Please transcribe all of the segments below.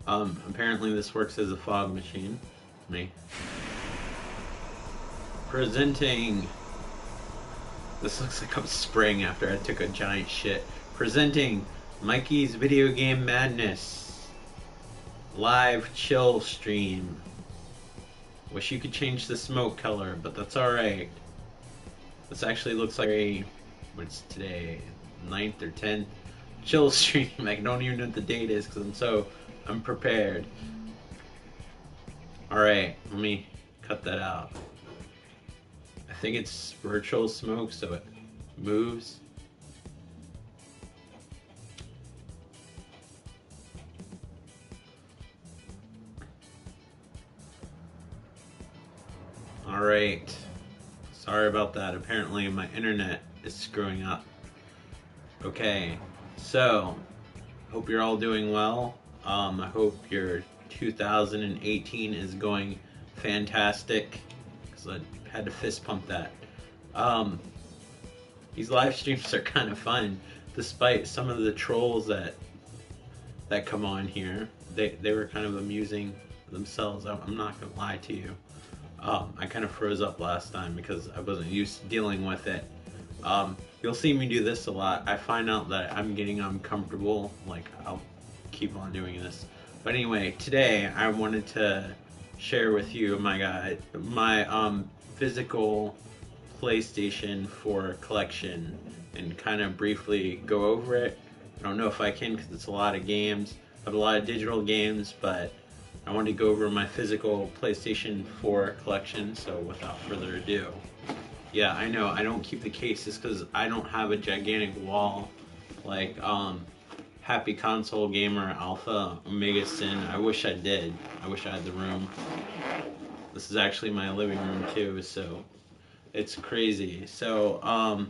Apparently this works as a fog machine. Me. Presenting. This looks like I'm spraying after I took a giant shit. Presenting Mikey's Video Game Madness. Live chill stream. Wish you could change the smoke color, but that's alright. This actually looks like a, what's today, 9th or 10th chill stream. I don't even know what the date is because I'm so unprepared. Alright, let me cut that out. I think it's virtual smoke, so it moves. Alright. Sorry about that. Apparently my internet is screwing up. Okay, so hope you're all doing well. I hope your 2018 is going fantastic, because I had to fist pump that. These live streams are kind of fun, despite some of the trolls that come on here. They were kind of amusing themselves. I'm not gonna lie to you. I kind of froze up last time because I wasn't used to dealing with it. You'll see me do this a lot. I find out that I'm getting uncomfortable, like I'll keep on doing this. But anyway, today I wanted to share with you my physical PlayStation 4 collection and kind of briefly go over it. I don't know if I can because it's a lot of games. I have a lot of digital games, but I wanted to go over my physical PlayStation 4 collection, so without further ado. Yeah, I know, I don't keep the cases because I don't have a gigantic wall like Happy Console Gamer Alpha Omega Sin. I wish I did. I wish I had the room. This is actually my living room too, so it's crazy. So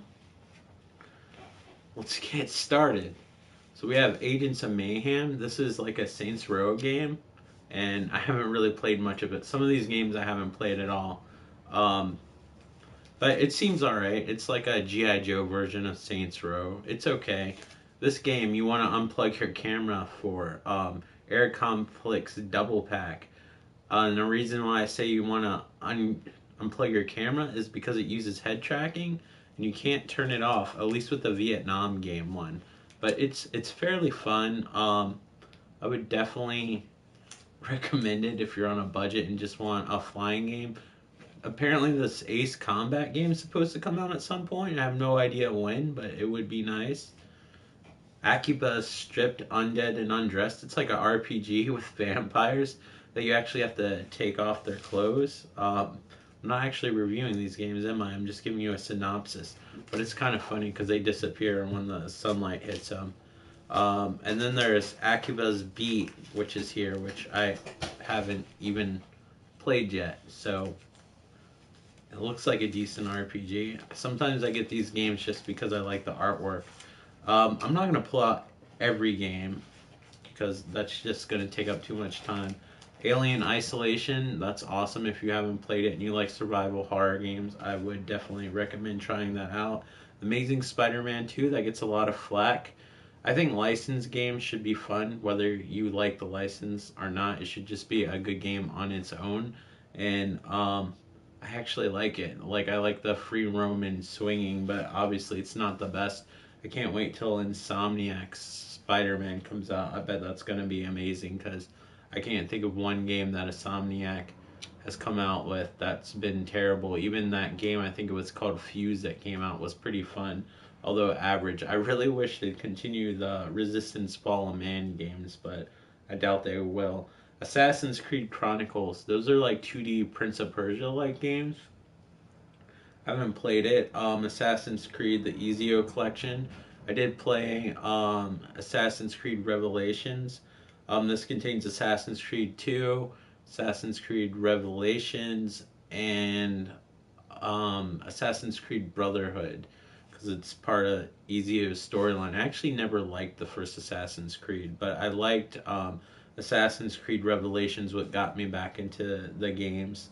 let's get started. So we have Agents of Mayhem. This is like a Saints Row game, and I haven't really played much of it. Some of these games I haven't played at all. But it seems alright. It's like a G.I. Joe version of Saints Row. It's okay. This game, you want to unplug your camera for Air Complex Double Pack. And the reason why I say you want to unplug your camera is because it uses head tracking, and you can't turn it off, at least with the Vietnam game one. But it's fairly fun. I would definitely recommend it if you're on a budget and just want a flying game. Apparently this Ace Combat game is supposed to come out at some point. I have no idea when, but it would be nice. Akiba Stripped, Undead, and Undressed. It's like a RPG with vampires that you actually have to take off their clothes. I'm not actually reviewing these games, am I? I'm just giving you a synopsis. But it's kind of funny because they disappear when the sunlight hits them. And then there's Akiba's Beat, which is here, which I haven't even played yet. So it looks like a decent RPG. Sometimes I get these games just because I like the artwork. I'm not going to pull out every game because that's just going to take up too much time. Alien Isolation, that's awesome if you haven't played it and you like survival horror games. I would definitely recommend trying that out. Amazing Spider-Man 2, that gets a lot of flack. I think licensed games should be fun, whether you like the license or not. It should just be a good game on its own. And I actually like it. Like, I like the free roam and swinging, but obviously it's not the best. I can't wait till Insomniac's Spider-Man comes out. I bet that's going to be amazing because I can't think of one game that Insomniac has come out with that's been terrible. Even that game, I think it was called Fuse, that came out was pretty fun, although average. I really wish they'd continue the Resistance Fall of Man games, but I doubt they will. Assassin's Creed Chronicles, those are like 2D Prince of Persia-like games. I haven't played it. Assassin's Creed, the Ezio collection. I did play Assassin's Creed Revelations. This contains Assassin's Creed 2, Assassin's Creed Revelations, and Assassin's Creed Brotherhood, because it's part of Ezio's storyline. I actually never liked the first Assassin's Creed, but I liked Assassin's Creed Revelations, what got me back into the games.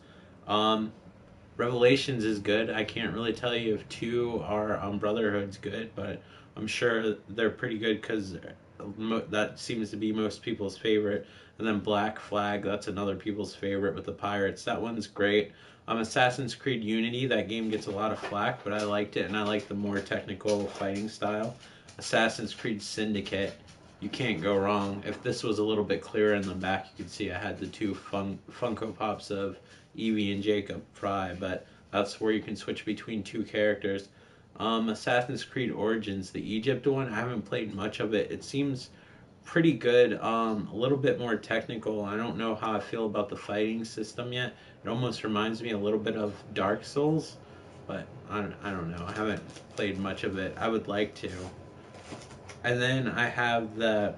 Revelations is good. I can't really tell you if 2 or Brotherhood's good, but I'm sure they're pretty good because that seems to be most people's favorite. And then Black Flag, that's another people's favorite with the pirates. That one's great. Assassin's Creed Unity, that game gets a lot of flack, but I liked it, and I like the more technical fighting style. Assassin's Creed Syndicate, you can't go wrong. If this was a little bit clearer in the back, you could see I had the two Funko Pops of Evie and Jacob Fry, but that's where you can switch between two characters. Assassin's Creed Origins, the Egypt one, I haven't played much of it. It seems pretty good. A little bit more technical. I don't know how I feel about the fighting system yet. It almost reminds me a little bit of Dark Souls, but I don't know. I haven't played much of it. I would like to. And then I have the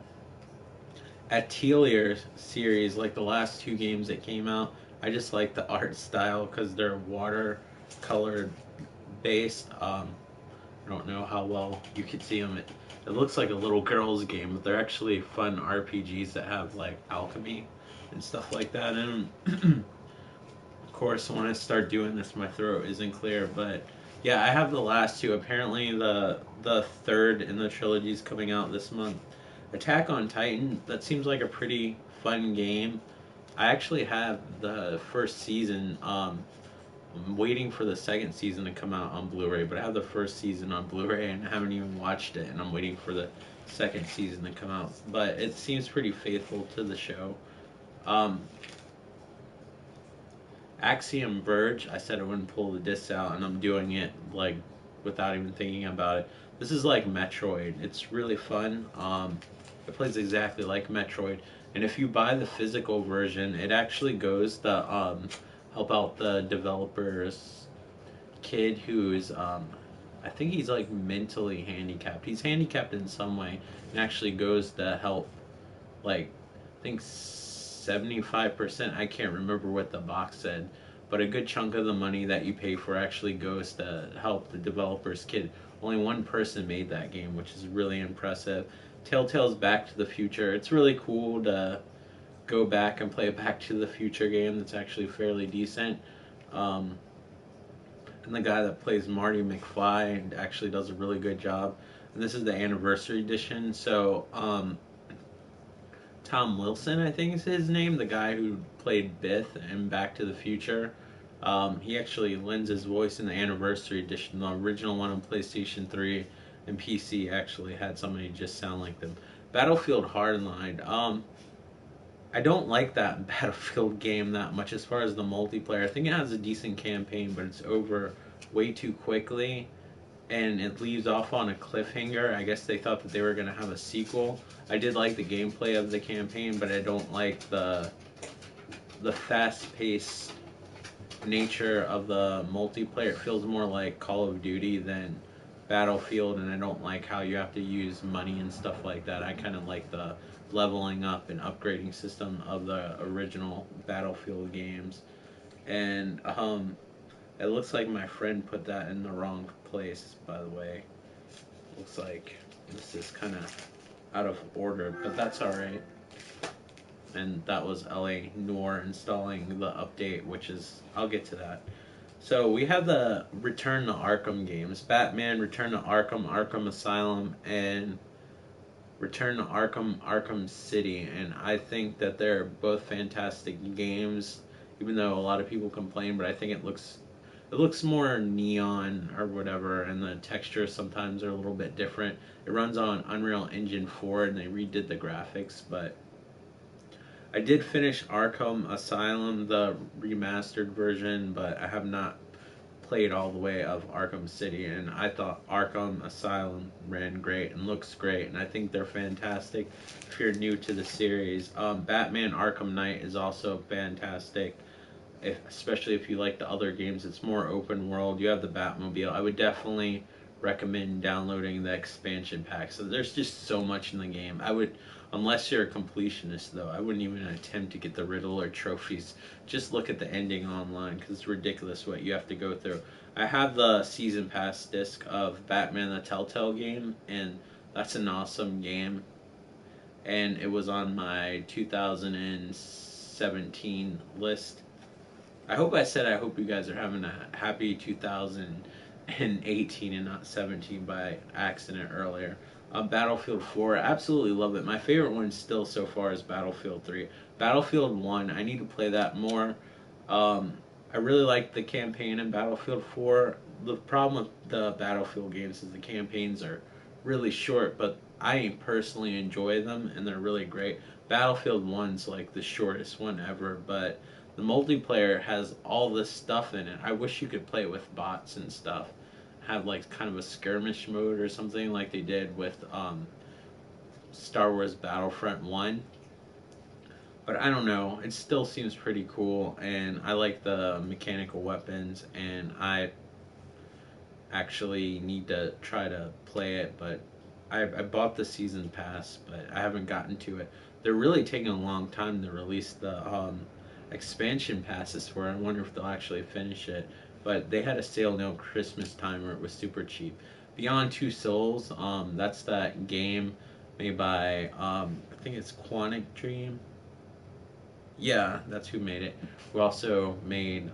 Atelier series, like the last two games that came out. I just like the art style because they're watercolor based. I don't know how well you could see them. It looks like a little girl's game, but they're actually fun RPGs that have like alchemy and stuff like that in them. Of course, when I start doing this, my throat isn't clear, but yeah, I have the last two. Apparently, the third in the trilogy is coming out this month. Attack on Titan. That seems like a pretty fun game. I actually have the first season. I'm waiting for the second season to come out on Blu-ray, but I have the first season on Blu-ray and I haven't even watched it, and I'm waiting for the second season to come out. But it seems pretty faithful to the show. Um, Axiom Verge, I said I wouldn't pull the disc out, and I'm doing it like without even thinking about it. This is like Metroid. It's really fun. It plays exactly like Metroid, and if you buy the physical version, it actually goes to help out the developer's kid who's I think he's like mentally handicapped. He's handicapped in some way, and actually goes to help like I think 75%. I can't remember what the box said, but a good chunk of the money that you pay for actually goes to help the developer's kid. Only one person made that game, which is really impressive. Telltale's Back to the Future. It's really cool to go back and play a Back to the Future game that's actually fairly decent. Um, and the guy that plays Marty McFly actually does a really good job. And this is the anniversary edition, so Tom Wilson, I think is his name, the guy who played Biff in Back to the Future. He actually lends his voice in the anniversary edition. The original one on PlayStation 3 and PC actually had somebody just sound like them. Battlefield Hardline. I don't like that Battlefield game that much as far as the multiplayer. I think it has a decent campaign, but it's over way too quickly and it leaves off on a cliffhanger. I guess they thought that they were going to have a sequel. I did like the gameplay of the campaign, but I don't like the fast-paced nature of the multiplayer. It feels more like Call of Duty than Battlefield, and I don't like how you have to use money and stuff like that. I kind of like the leveling up and upgrading system of the original Battlefield games. And it looks like my friend put that in the wrong place, by the way. Looks like this is kind of out of order, but that's alright. And that was LA Noir installing the update, which is, I'll get to that. So we have the Return to Arkham games. Batman, Return to Arkham, Arkham Asylum, and Return to Arkham, Arkham City. And I think that they're both fantastic games, even though a lot of people complain, but I think it looks more neon or whatever, and the textures sometimes are a little bit different. It runs on Unreal Engine 4, and they redid the graphics, but I did finish Arkham Asylum, the remastered version, but I have not played all the way of Arkham City, and I thought Arkham Asylum ran great and looks great, and I think they're fantastic if you're new to the series. Batman Arkham Knight is also fantastic, especially if you like the other games. It's more open world. You have the Batmobile. I would definitely recommend downloading the expansion pack. So there's just so much in the game. Unless you're a completionist though, I wouldn't even attempt to get the Riddler trophies. Just look at the ending online because it's ridiculous what you have to go through. I have the season pass disc of Batman the Telltale game, and that's an awesome game. And it was on my 2017 list. I hope you guys are having a happy 2018 and not 17 by accident earlier. Battlefield 4, absolutely love it. My favorite one still so far is Battlefield 3. Battlefield 1, I need to play that more. Um, I really like the campaign in Battlefield 4. The problem with the Battlefield games is the campaigns are really short, but I personally enjoy them and they're really great. Battlefield 1's like the shortest one ever, but the multiplayer has all this stuff in it. I wish you could play it with bots and stuff. Have like kind of a skirmish mode or something like they did with Star Wars Battlefront 1. But I don't know. It still seems pretty cool, and I like the mechanical weapons, and I actually need to try to play it. But I bought the season pass, but I haven't gotten to it. They're really taking a long time to release the expansion passes for it. I wonder if they'll actually finish it. But they had a sale no Christmas time where it was super cheap. Beyond Two Souls, that's that game made by I think it's Quantic Dream. Yeah, that's who made it. We also made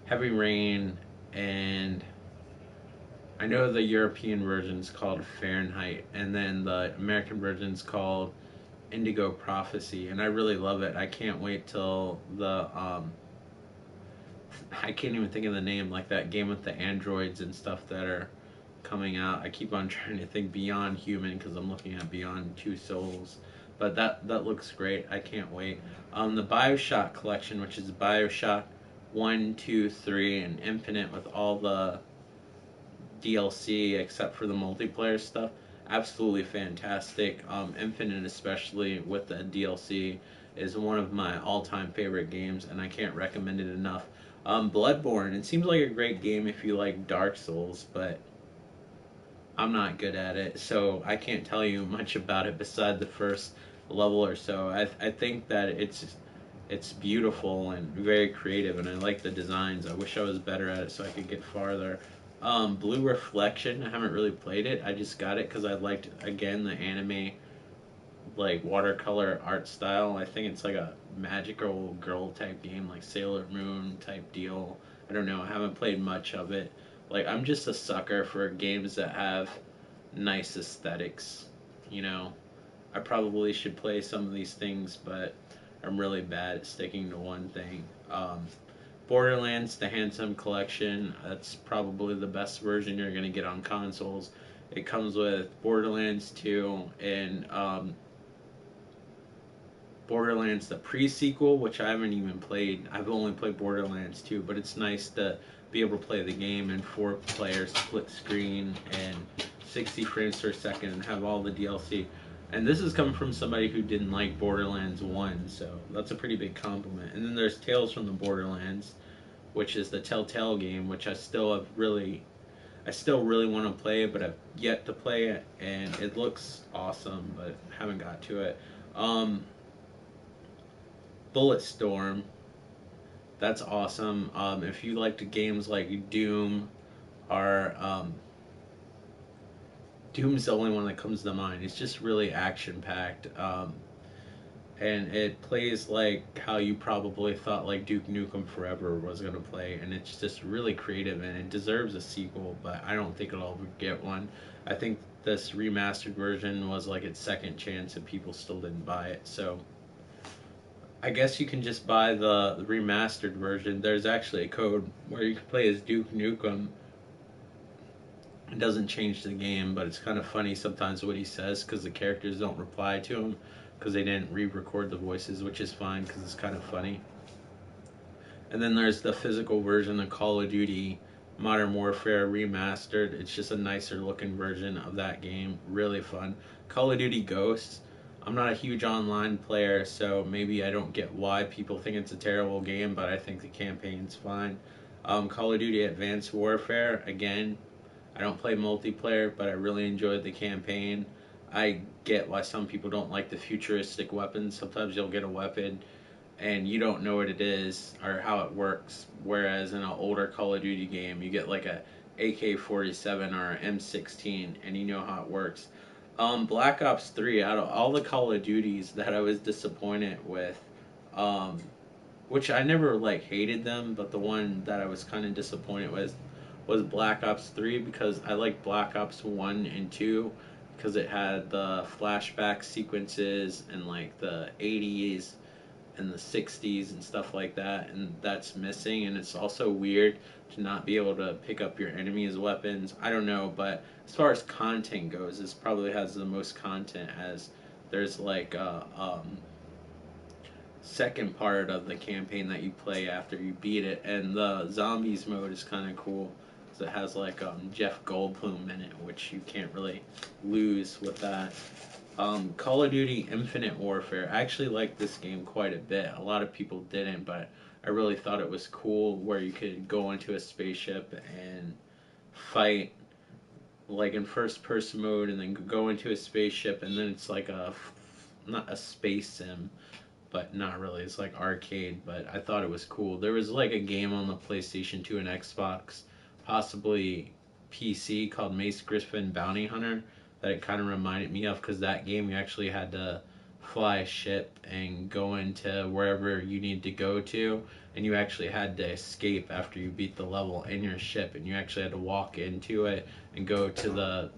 Heavy Rain, and I know the European version is called Fahrenheit, and then the American version is called Indigo Prophecy, and I really love it. I can't wait till the I can't even think of the name, like that game with the androids and stuff that are coming out. I keep on trying to think Beyond Human because I'm looking at Beyond Two Souls, but that looks great. I can't wait. The Bioshock collection, which is Bioshock 1, 2, 3, and Infinite with all the DLC except for the multiplayer stuff, absolutely fantastic. Infinite, especially with the DLC, is one of my all-time favorite games, and I can't recommend it enough. Bloodborne, it seems like a great game if you like Dark Souls, but I'm not good at it, so I can't tell you much about it beside the first level or so. I think that it's beautiful and very creative, and I like the designs. I wish I was better at it so I could get farther. Blue Reflection, I haven't really played it. I just got it because I liked, again, the anime, like, watercolor art style. I think it's like a magical girl type game, like Sailor Moon type deal. I don't know. I haven't played much of it. Like, I'm just a sucker for games that have nice aesthetics, you know? I probably should play some of these things, but I'm really bad at sticking to one thing. Borderlands, the Handsome Collection, that's probably the best version you're going to get on consoles. It comes with Borderlands 2 and Borderlands the pre-sequel, which I haven't even played. I've only played Borderlands 2, but it's nice to be able to play the game in 4-player split screen and 60 frames per second and have all the DLC. And this is coming from somebody who didn't like Borderlands 1, so that's a pretty big compliment. And then there's Tales from the Borderlands, which is the Telltale game, which I still really want to play, but I've yet to play it, and it looks awesome, but haven't got to it. Bulletstorm, that's awesome. If you liked games like Doom, or Doom's the only one that comes to mind. It's just really action packed, and it plays like how you probably thought like Duke Nukem Forever was gonna play, and it's just really creative, and it deserves a sequel. But I don't think it'll ever get one. I think this remastered version was like its second chance, and people still didn't buy it. So I guess you can just buy the remastered version. There's actually a code where you can play as Duke Nukem. It doesn't change the game, but it's kind of funny sometimes what he says because the characters don't reply to him because they didn't re-record the voices, which is fine because it's kind of funny. And then there's the physical version of Call of Duty Modern Warfare Remastered. It's just a nicer looking version of that game. Really fun. Call of Duty Ghosts. I'm not a huge online player, so maybe I don't get why people think it's a terrible game, but I think the campaign's fine. Call of Duty Advanced Warfare, again, I don't play multiplayer, but I really enjoyed the campaign. I get why some people don't like the futuristic weapons. Sometimes you'll get a weapon and you don't know what it is or how it works, whereas in an older Call of Duty game, you get like a AK-47 or an M16 and you know how it works. Black Ops 3, out of all the Call of Duties that I was disappointed with, which I never like hated them, but the one that I was kind of disappointed with was Black Ops 3 because I like Black Ops 1 and 2, because it had the flashback sequences and like the 80s and the 60s and stuff like that, and that's missing. And it's also weird to not be able to pick up your enemies' weapons. I don't know, but as far as content goes, this probably has the most content, as there's like a second part of the campaign that you play after you beat it, and the zombies mode is kind of cool because it has like Jeff Goldblum in it, which you can't really lose with that. Call of Duty Infinite Warfare. I actually liked this game quite a bit. A lot of people didn't, but I really thought it was cool where you could go into a spaceship and fight like in first person mode and then go into a spaceship, and then it's like a not a space sim, but not really. It's like arcade, but I thought it was cool. There was like a game on the PlayStation 2 and Xbox, possibly PC, called Mace Griffin Bounty Hunter that it kind of reminded me of, because that game you actually had to fly a ship and go into wherever you need to go to, and you actually had to escape after you beat the level in your ship, and you actually had to walk into it and go to the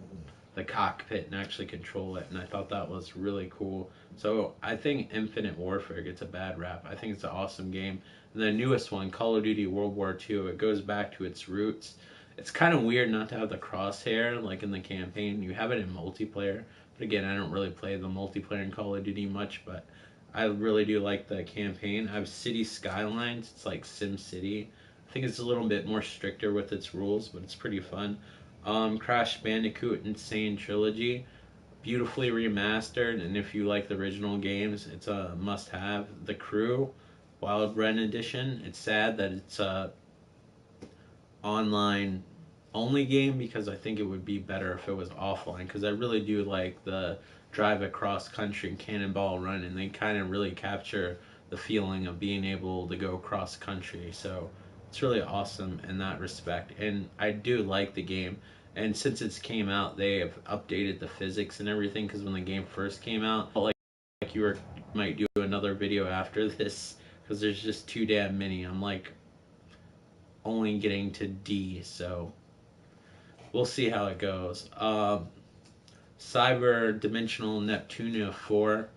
cockpit and actually control it, and I thought that was really cool. So I think Infinite Warfare gets a bad rap. I think it's an awesome game. And the newest one, Call of Duty World War II, it goes back to its roots. It's kind of weird not to have the crosshair like in the campaign. You have it in multiplayer, but again, I don't really play the multiplayer in Call of Duty much, but I really do like the campaign. I have City Skylines. It's like Sim City. I think it's a little bit more stricter with its rules, but it's pretty fun. Crash Bandicoot Insane Trilogy, beautifully remastered, and if you like the original games, it's a must-have. The Crew Wild Ren Edition. It's sad that it's a online only game, because I think it would be better if it was offline, because I really do like the drive across country and Cannonball Run, and they kind of really capture the feeling of being able to go cross country. So it's really awesome in that respect, and I do like the game. And since it's came out, they have updated the physics and everything. Because when the game first came out, like you were might do another video after this, because there's just too damn many. I'm like only getting to D, so we'll see how it goes. Cyber Dimensional Neptunia 4.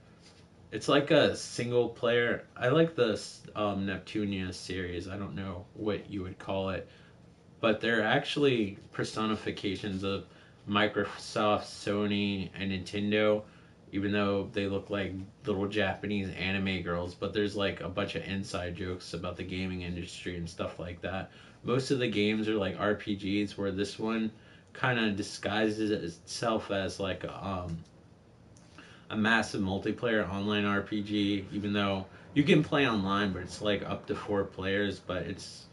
It's like a single player. I like the Neptunia series. I don't know what you would call it, but they're actually personifications of Microsoft, Sony, and Nintendo, even though they look like little Japanese anime girls. But there's like a bunch of inside jokes about the gaming industry and stuff like that. Most of the games are like RPGs, where this one kind of disguises itself as like a massive multiplayer online RPG, even though you can play online, but it's like up to 4 players, but it's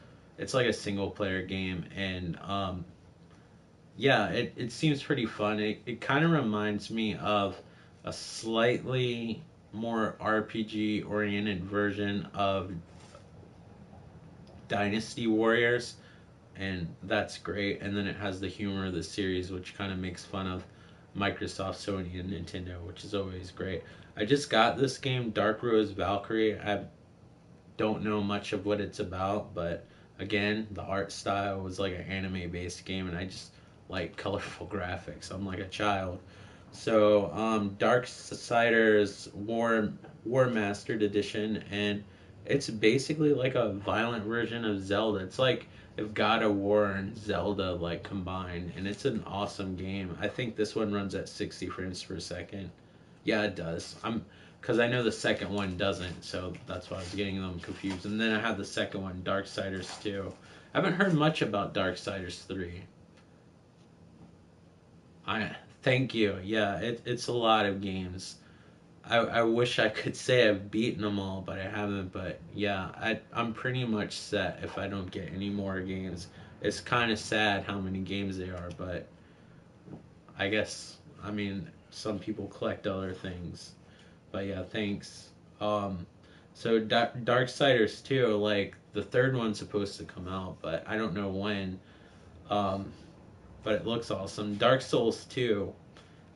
like a single player game. And yeah, it seems pretty fun. It kind of reminds me of a slightly more RPG oriented version of Dynasty Warriors, and that's great. And then it has the humor of the series, which kind of makes fun of Microsoft, Sony, and Nintendo, which is always great. I just got this game, Dark Rose Valkyrie. I don't know much of what it's about, but again, the art style was like an anime based game, and I just like colorful graphics. I'm like a child. So, Darksiders War Mastered Edition, and it's basically like a violent version of Zelda. It's like if God of War and Zelda like combined, and it's an awesome game. I think this one runs at 60 frames per second. Yeah, it does. Because I know the second one doesn't, so that's why I was getting them confused. And then I have the second one, Darksiders 2. I haven't heard much about Darksiders 3. I Thank you. Yeah, it's a lot of games. I wish I could say I've beaten them all, but I haven't. But yeah, I'm pretty much set if I don't get any more games. It's kind of sad how many games there are, but I guess, I mean, some people collect other things. But yeah, thanks. Um, so Darksiders 2, like the third one's supposed to come out, but I don't know when. Um, but it looks awesome. Dark Souls 2.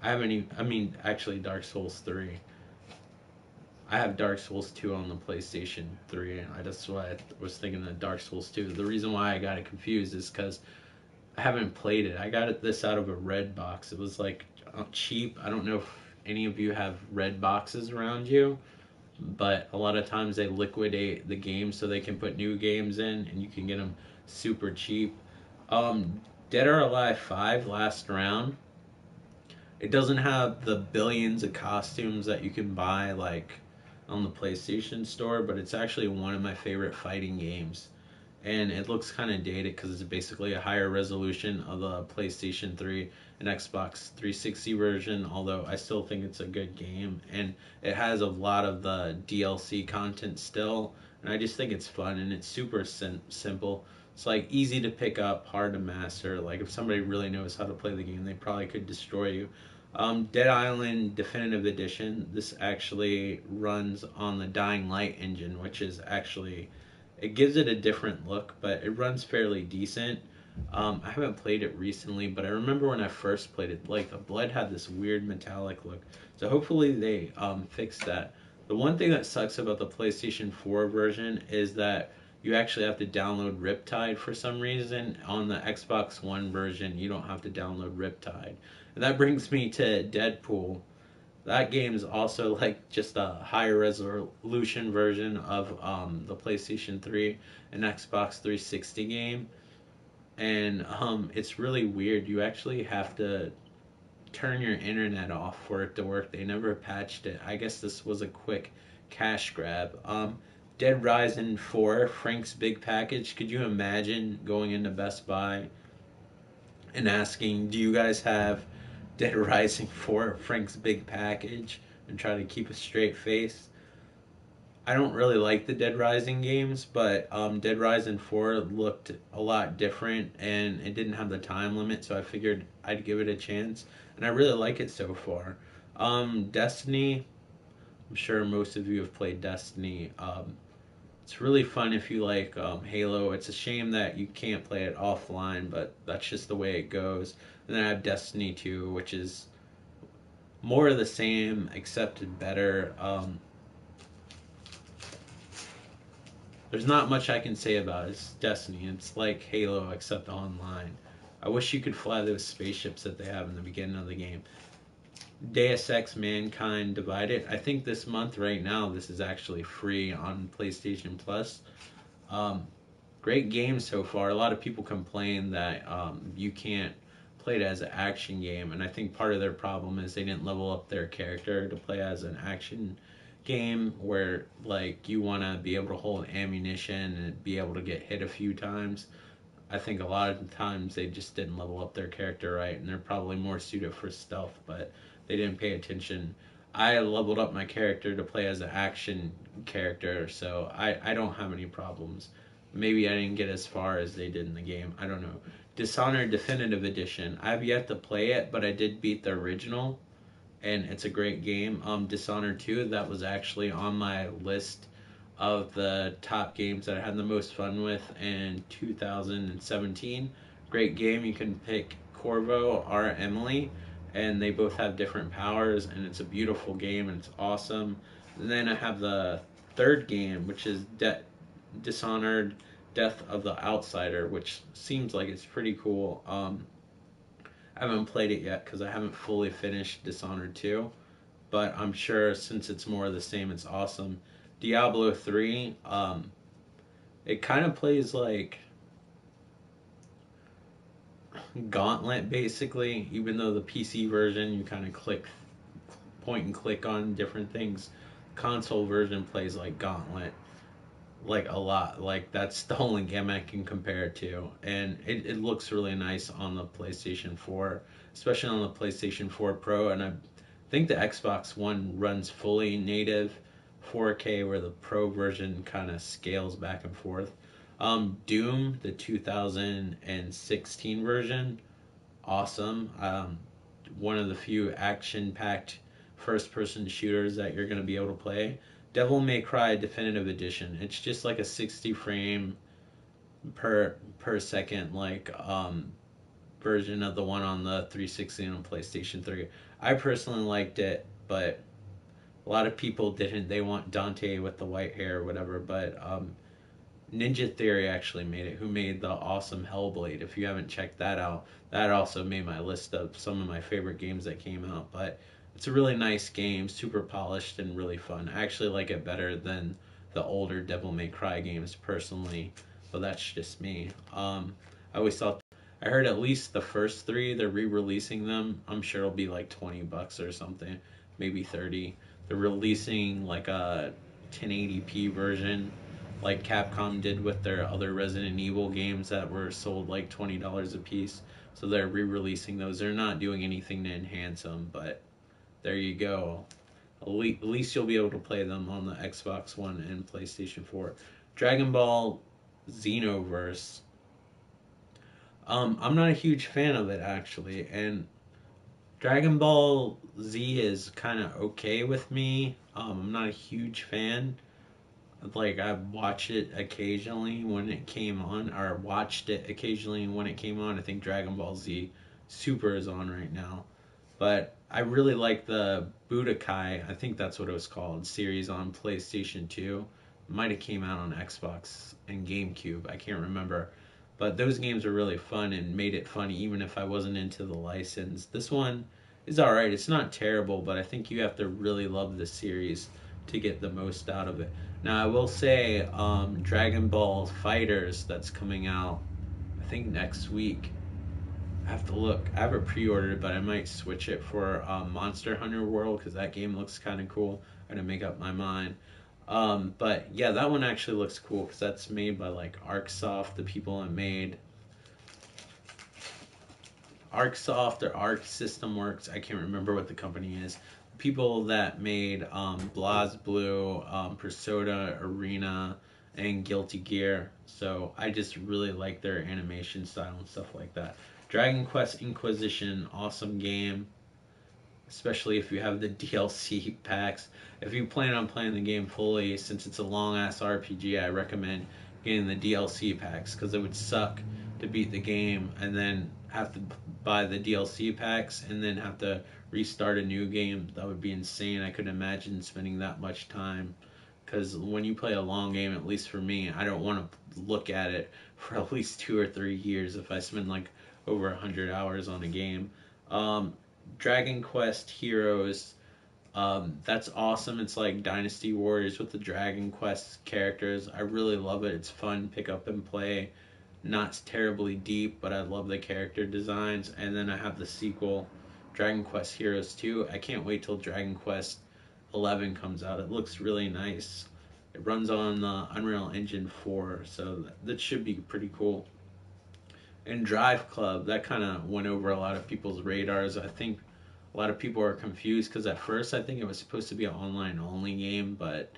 I haven't even, I mean, actually, Dark Souls 3. I have Dark Souls 2 on the PlayStation 3, and that's why I was thinking of Dark Souls 2. The reason why I got it confused is because I haven't played it. I got this out of a red box. It was like cheap. I don't know if any of you have red boxes around you, but a lot of times they liquidate the games so they can put new games in, and you can get them super cheap. Um, Dead or Alive 5 last round. It doesn't have the billions of costumes that you can buy like on the PlayStation Store, but it's actually one of my favorite fighting games. And it looks kind of dated because it's basically a higher resolution of the PlayStation 3 and Xbox 360 version, although I still think it's a good game. And it has a lot of the DLC content still, and I just think it's fun and it's super simple. It's like easy to pick up, hard to master. Like if somebody really knows how to play the game, they probably could destroy you. Dead Island Definitive Edition. This actually runs on the Dying Light engine, which is actually it gives it a different look, but it runs fairly decent. I haven't played it recently, but I remember when I first played it, like the blood had this weird metallic look. So hopefully they fix that. The one thing that sucks about the PlayStation 4 version is that you actually have to download Riptide for some reason. On the Xbox One version, you don't have to download Riptide. And that brings me to Deadpool. That game is also like just a higher resolution version of the PlayStation 3 and Xbox 360 game. And it's really weird. You actually have to turn your internet off for it to work. They never patched it. I guess this was a quick cash grab. Dead Rising 4, Frank's Big Package. Could you imagine going into Best Buy and asking, do you guys have Dead Rising 4, Frank's Big Package, and try to keep a straight face? I don't really like the Dead Rising games, but Dead Rising 4 looked a lot different and it didn't have the time limit, so I figured I'd give it a chance. And I really like it so far. Destiny, I'm sure most of you have played Destiny. It's really fun if you like Halo. It's a shame that you can't play it offline, but that's just the way it goes. And then I have Destiny 2, which is more of the same, except better. There's not much I can say about it. It's Destiny. It's like Halo, except online. I wish you could fly those spaceships that they have in the beginning of the game. Deus Ex Mankind Divided. I think this month, right now, this is actually free on PlayStation Plus. Um, Great game so far. A lot of people complain that you can't play it as an action game, and I think part of their problem is they didn't level up their character to play as an action game where like you want to be able to hold ammunition and be able to get hit a few times. I think a lot of the times they just didn't level up their character right, and they're probably more suited for stealth, but they didn't pay attention. I leveled up my character to play as an action character, so I don't have any problems. Maybe I didn't get as far as they did in the game. I don't know. Dishonored Definitive Edition. I've yet to play it, but I did beat the original, and it's a great game. Dishonored 2, that was actually on my list of the top games that I had the most fun with in 2017. Great game. You can pick Corvo or Emily, and they both have different powers, and it's a beautiful game, and it's awesome. And then I have the third game, which is Dishonored Death of the Outsider, which seems like it's pretty cool. I haven't played it yet because I haven't fully finished Dishonored 2, but I'm sure since it's more of the same, it's awesome. Diablo 3, it kind of plays like Gauntlet basically, even though the PC version you kind of point and click on different things. Console version plays like Gauntlet, like a lot. Like that's the only game I can compare it to, and it looks really nice on the PlayStation 4, especially on the PlayStation 4 Pro, and I think the Xbox One runs fully native 4K, where the Pro version kind of scales back and forth. Doom, the 2016 version, awesome. One of the few action-packed first-person shooters that you're going to be able to play. Devil May Cry Definitive Edition. It's just like a 60 frame per second like version of the one on the 360 and PlayStation 3. I personally liked it, but a lot of people didn't. They want Dante with the white hair or whatever, but Ninja Theory actually made it, who made the awesome Hellblade. If you haven't checked that out, that also made my list of some of my favorite games that came out. But it's a really nice game, super polished and really fun. I actually like it better than the older Devil May Cry games personally, but that's just me. I always thought I heard at least the first three they're re-releasing them. I'm sure it'll be like $20 or something, maybe 30. They're releasing like a 1080p version like Capcom did with their other Resident Evil games that were sold like $20 a piece. So they're re-releasing those. They're not doing anything to enhance them, but there you go. At least you'll be able to play them on the Xbox One and PlayStation 4. Dragon Ball Xenoverse. I'm not a huge fan of it actually, and Dragon Ball Z is kind of okay with me. I'm not a huge fan. Like I watched it occasionally when it came on, or watched it occasionally when it came on. I think Dragon Ball Z Super is on right now, but I really like the Budokai. I think that's what it was called. Series on PlayStation 2. Might have came out on Xbox and GameCube. I can't remember, but those games were really fun and made it fun even if I wasn't into the license. This one is all right. It's not terrible, but I think you have to really love the series to get the most out of it. Now I will say, Dragon Ball Fighters that's coming out, I think next week. I have to look. I have it pre-ordered, but I might switch it for Monster Hunter World because that game looks kind of cool. I'm gonna make up my mind. But yeah, that one actually looks cool because that's made by like ArcSoft, the people that made ArcSoft or Arc System Works. I can't remember what the company is. People that made BlazBlue, Persona Arena, and Guilty Gear. So I just really like their animation style and stuff like that. Dragon Quest Inquisition, awesome game, especially if you have the DLC packs. If you plan on playing the game fully, since it's a long ass RPG, I recommend getting the DLC packs because it would suck to beat the game and then have to buy the DLC packs and then have to restart a new game. That would be insane. I couldn't imagine spending that much time because when you play a long game, at least for me, I don't want to look at it for at least 2 or 3 years if I spend like over 100 hours on a game. Um, Dragon Quest Heroes, that's awesome. It's like Dynasty Warriors with the Dragon Quest characters. I really love it. It's fun, pick up and play. Not terribly deep, but I love the character designs. And then I have the sequel, Dragon Quest Heroes 2. I can't wait till Dragon Quest 11 comes out. It looks really nice. It runs on the Unreal Engine 4, so that should be pretty cool. And Drive Club, that kind of went over a lot of people's radars. I think a lot of people are confused because at first I think it was supposed to be an online only game, but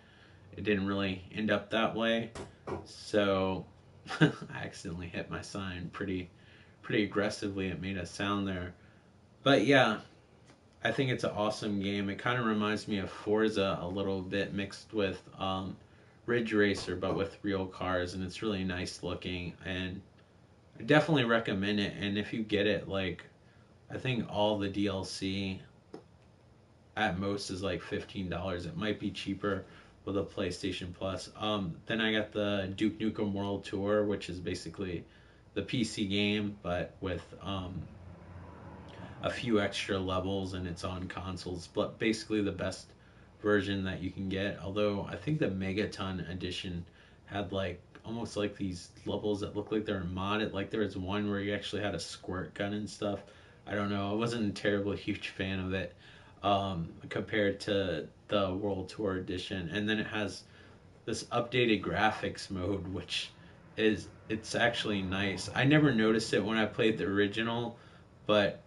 it didn't really end up that way. So I accidentally hit my sign pretty aggressively. It made a sound there. But yeah, I think it's an awesome game. It kind of reminds me of Forza a little bit mixed with Ridge Racer, but with real cars, and it's really nice looking. And I definitely recommend it. And if you get it, like I think all the DLC at most is like $15. It might be cheaper with a PlayStation Plus. Then I got the Duke Nukem World Tour, which is basically the PC game, but with a few extra levels, and it's on consoles. But basically the best version that you can get. Although I think the Megaton edition had like almost like these levels that look like they're modded. Like there was one where you actually had a squirt gun and stuff. I don't know. I wasn't a terribly huge fan of it compared to the World Tour edition. And then it has this updated graphics mode, which it's actually nice. I never noticed it when I played the original, but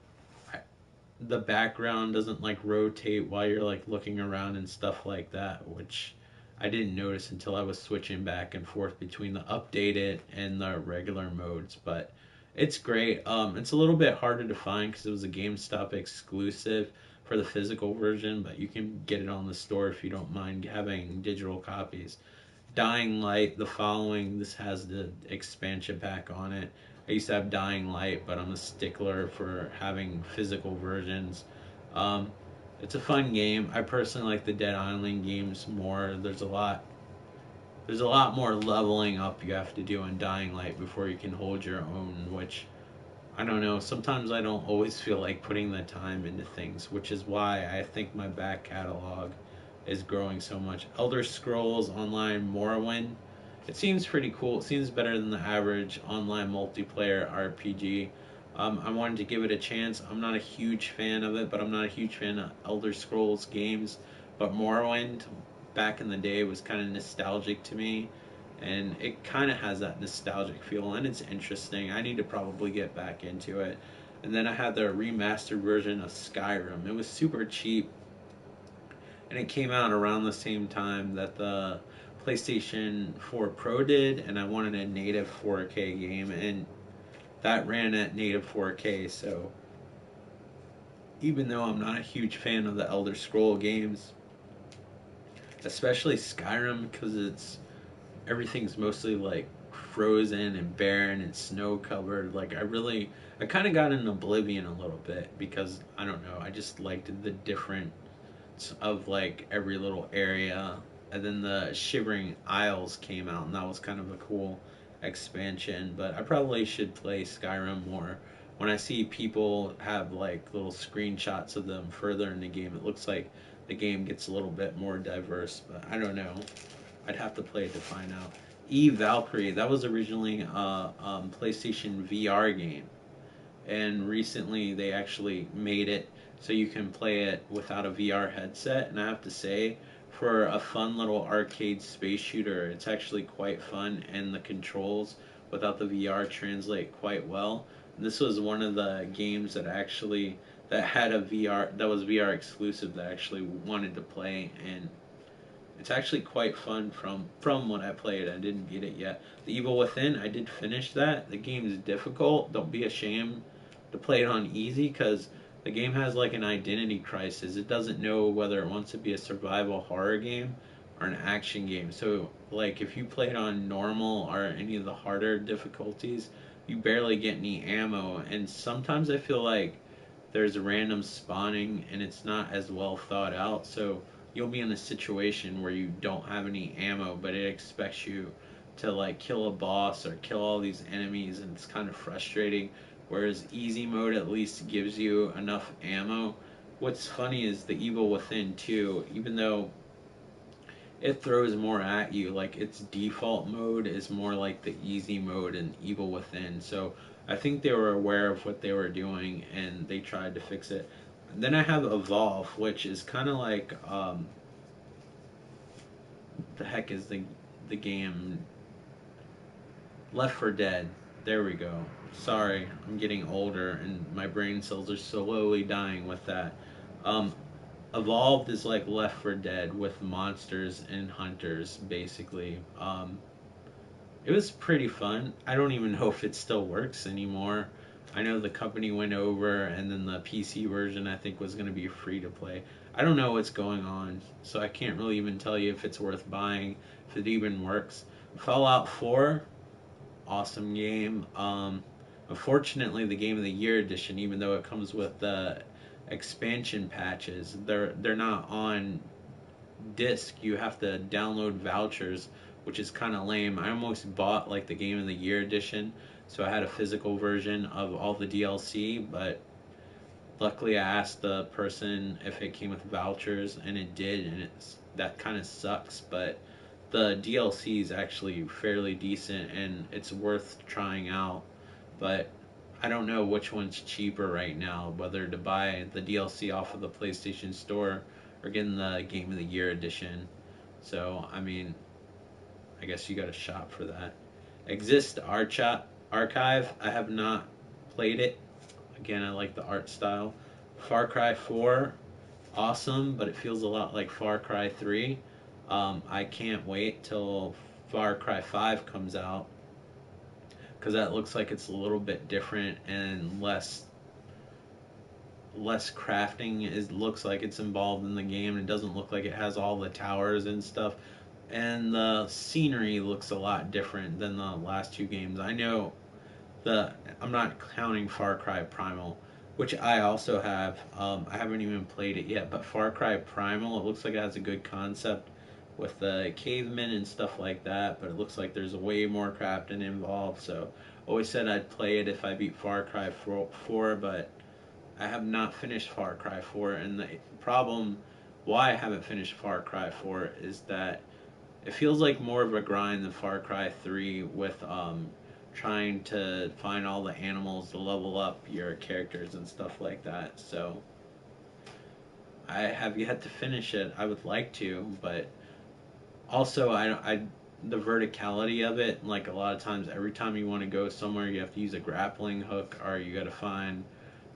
the background doesn't like rotate while you're like looking around and stuff like that, which I didn't notice until I was switching back and forth between the updated and the regular modes. But it's great. It's a little bit harder to find because it was a GameStop exclusive for the physical version, but you can get it on the store if you don't mind having digital copies. Dying Light, the following, this has the expansion pack on it. I used to have Dying Light, but I'm a stickler for having physical versions. Um, it's a fun game. I personally like the Dead Island games more. There's a lot. there's a lot more leveling up you have to do in Dying Light before you can hold your own, which I don't know. Sometimes I don't always feel like putting the time into things, which is why I think my back catalog is growing so much. Elder Scrolls Online Morrowind. It seems pretty cool. It seems better than the average online multiplayer RPG. I wanted to give it a chance. I'm not a huge fan of it, but I'm not a huge fan of Elder Scrolls games. But Morrowind, back in the day, was kind of nostalgic to me, and it kind of has that nostalgic feel, and it's interesting. I need to probably get back into it. And then I had the remastered version of Skyrim. It was super cheap, and it came out around the same time that the PlayStation 4 Pro did, and I wanted a native 4K game, and that ran at native 4K. So even though I'm not a huge fan of the Elder Scroll games, especially Skyrim, because it's everything's mostly like frozen and barren and snow covered. I kind of got in Oblivion a little bit because I don't know, I just liked the difference of like every little area. And then the Shivering Isles came out, and that was kind of a cool expansion. But I probably should play Skyrim more. When I see people have like little screenshots of them further in the game, it looks like the game gets a little bit more diverse. But I don't know. I'd have to play it to find out. Valkyrie, that was originally a PlayStation VR game, and recently they actually made it so you can play it without a VR headset. And I have to say, for a fun little arcade space shooter, it's actually quite fun, and the controls without the VR translate quite well. And this was one of the games that had a VR that was VR exclusive that I actually wanted to play, and it's actually quite fun from what I played. I didn't beat it yet. The Evil Within, I did finish that. The game is difficult. Don't be ashamed to play it on easy because the game has like an identity crisis. It doesn't know whether it wants to be a survival horror game or an action game. So like if you play it on normal or any of the harder difficulties, you barely get any ammo, and sometimes I feel like there's random spawning and it's not as well thought out. So you'll be in a situation where you don't have any ammo, but it expects you to like kill a boss or kill all these enemies, and it's kind of frustrating. Whereas easy mode at least gives you enough ammo. What's funny is the Evil Within 2, even though it throws more at you, like its default mode is more like the easy mode in Evil Within. So I think they were aware of what they were doing and they tried to fix it. Then I have Evolve, which is kind of like the heck is the game Left 4 Dead. There we go. Sorry, I'm getting older and my brain cells are slowly dying with that. Um, Evolved is like Left 4 Dead with monsters and hunters, basically. It was pretty fun. I don't even know if it still works anymore. I know the company went over, and then the PC version I think was going to be free to play. I don't know what's going on, so I can't really even tell you if it's worth buying, if it even works. Fallout 4, awesome game. Unfortunately, the Game of the Year edition, even though it comes with the expansion patches, they're not on disc. You have to download vouchers, which is kind of lame. I almost bought like the Game of the Year edition, so I had a physical version of all the DLC, but luckily I asked the person if it came with vouchers, and it did, and it's that kind of sucks, but the DLC is actually fairly decent and it's worth trying out. But I don't know which one's cheaper right now, whether to buy the DLC off of the PlayStation Store or getting the Game of the Year edition. So, I mean, I guess you got to shop for that. Exist Archive. I have not played it. Again, I like the art style. Far Cry 4, awesome, but it feels a lot like Far Cry 3. I can't wait till Far Cry 5 comes out because that looks like it's a little bit different and less crafting. It looks like it's involved in the game. It doesn't look like it has all the towers and stuff, and the scenery looks a lot different than the last two games. I know the I'm not counting Far Cry Primal, which I also have. I haven't even played it yet, but Far Cry Primal, it looks like it has a good concept, with the cavemen and stuff like that, but it looks like there's way more crafting involved. So always said I'd play it if I beat Far Cry 4, but I have not finished Far Cry 4, and the problem why I haven't finished Far Cry 4 is that it feels like more of a grind than Far Cry 3 with trying to find all the animals to level up your characters and stuff like that. So I have yet to finish it. I would like to, but also I the verticality of it, like a lot of times every time you want to go somewhere you have to use a grappling hook, or you got to find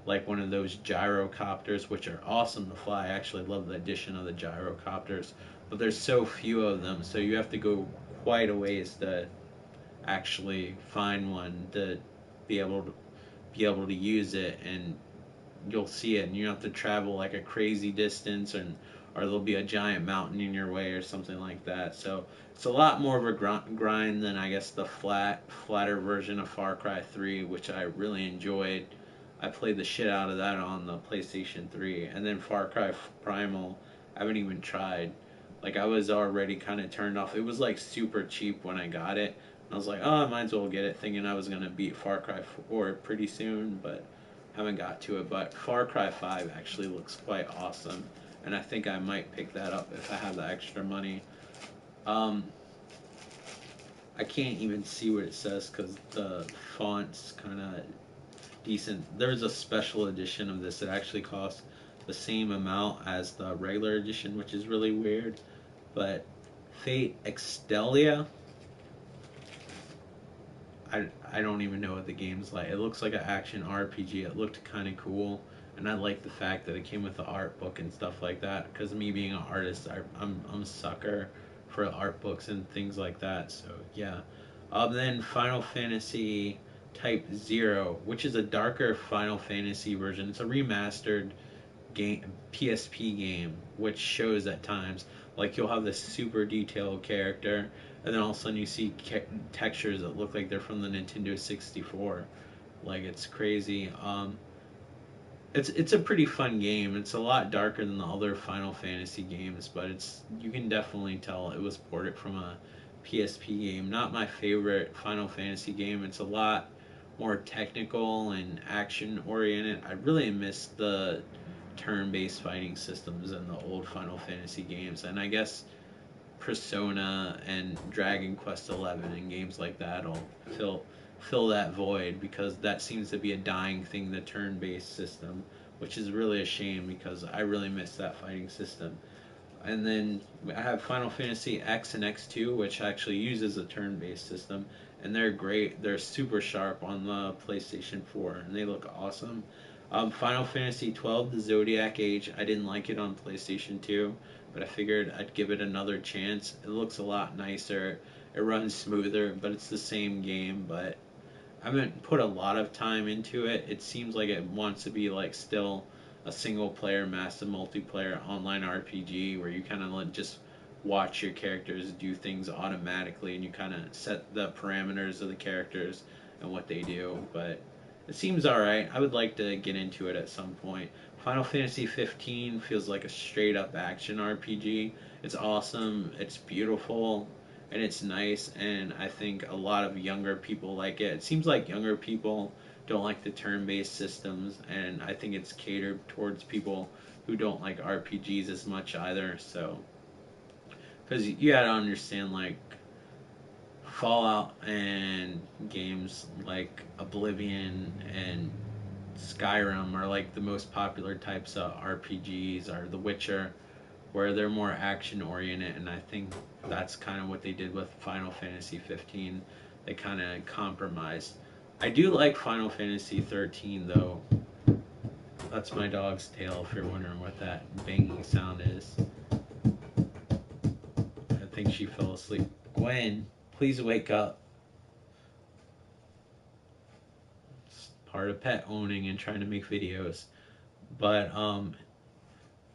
like one of those gyrocopters, which are awesome to fly. I actually love the addition of the gyrocopters, but there's so few of them, so you have to go quite a ways to actually find one to be able to use it, and you'll see it, and you have to travel like a crazy distance, and or there'll be a giant mountain in your way or something like that. So it's a lot more of a grind than I guess the flatter version of Far Cry 3, which I really enjoyed. I played the shit out of that on the PlayStation 3, and then Far Cry Primal, I haven't even tried. Like I was already kind of turned off. It was like super cheap when I got it. I was like, oh, I might as well get it, thinking I was gonna beat Far Cry 4 pretty soon, but haven't got to it. But Far Cry 5 actually looks quite awesome, and I think I might pick that up if I have the extra money. Um, I can't even see what it says because the font's kind of decent. There's a special edition of this that actually costs the same amount as the regular edition, which is really weird. But Fate Extelia, I don't even know what the game's like. It looks like an action RPG. It looked kind of cool, and I like the fact that it came with the art book and stuff like that. Because me being an artist, I'm a sucker for art books and things like that. So yeah. Then Final Fantasy Type Zero, which is a darker Final Fantasy version. It's a remastered game, PSP game, which shows at times like you'll have this super detailed character, and then all of a sudden you see textures that look like they're from the Nintendo 64. Like it's crazy. It's a pretty fun game. It's a lot darker than the other Final Fantasy games, but it's you can definitely tell it was ported from a PSP game. Not my favorite Final Fantasy game. It's a lot more technical and action oriented. I really miss the turn-based fighting systems in the old Final Fantasy games, and I guess Persona and Dragon Quest 11 and games like that'll fill that void, because that seems to be a dying thing, the turn-based system, which is really a shame because I really miss that fighting system. And then I have Final Fantasy X and X2, which actually uses a turn-based system, and they're great. They're super sharp on the PlayStation 4, and they look awesome. Final Fantasy 12, The Zodiac Age. I didn't like it on PlayStation 2, but I figured I'd give it another chance. It looks a lot nicer. It runs smoother, but it's the same game. But I haven't put a lot of time into it. It seems like it wants to be like still a single player massive multiplayer online RPG where you kind of just watch your characters do things automatically, and you kind of set the parameters of the characters and what they do. But it seems alright. I would like to get into it at some point. Final Fantasy 15 feels like a straight up action RPG. It's awesome, it's beautiful, and it's nice, and I think a lot of younger people like it. It seems like younger people don't like the turn-based systems, and I think it's catered towards people who don't like RPGs as much either. So, because you gotta understand, like Fallout and games like Oblivion and Skyrim are like the most popular types of RPGs, or The Witcher, where they're more action oriented, and I think that's kind of what they did with Final Fantasy 15. They kind of compromised. I do like Final Fantasy 13 though. That's my dog's tail if you're wondering what that banging sound is. I think she fell asleep. Gwen, please wake up. It's part of pet owning and trying to make videos. But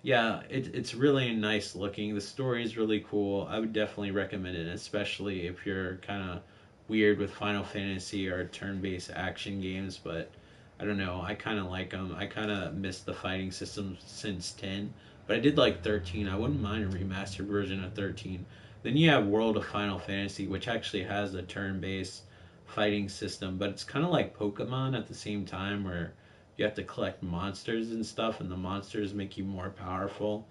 yeah, it's really nice looking. The story is really cool. I would definitely recommend it, especially if you're kind of weird with Final Fantasy or turn-based action games. But I don't know, I kind of like them. I kind of miss the fighting system since 10. But I did like 13. I wouldn't mind a remastered version of 13. Then you have World of Final Fantasy, which actually has a turn-based fighting system, but it's kind of like Pokemon at the same time, where you have to collect monsters and stuff, and the monsters make you more powerful.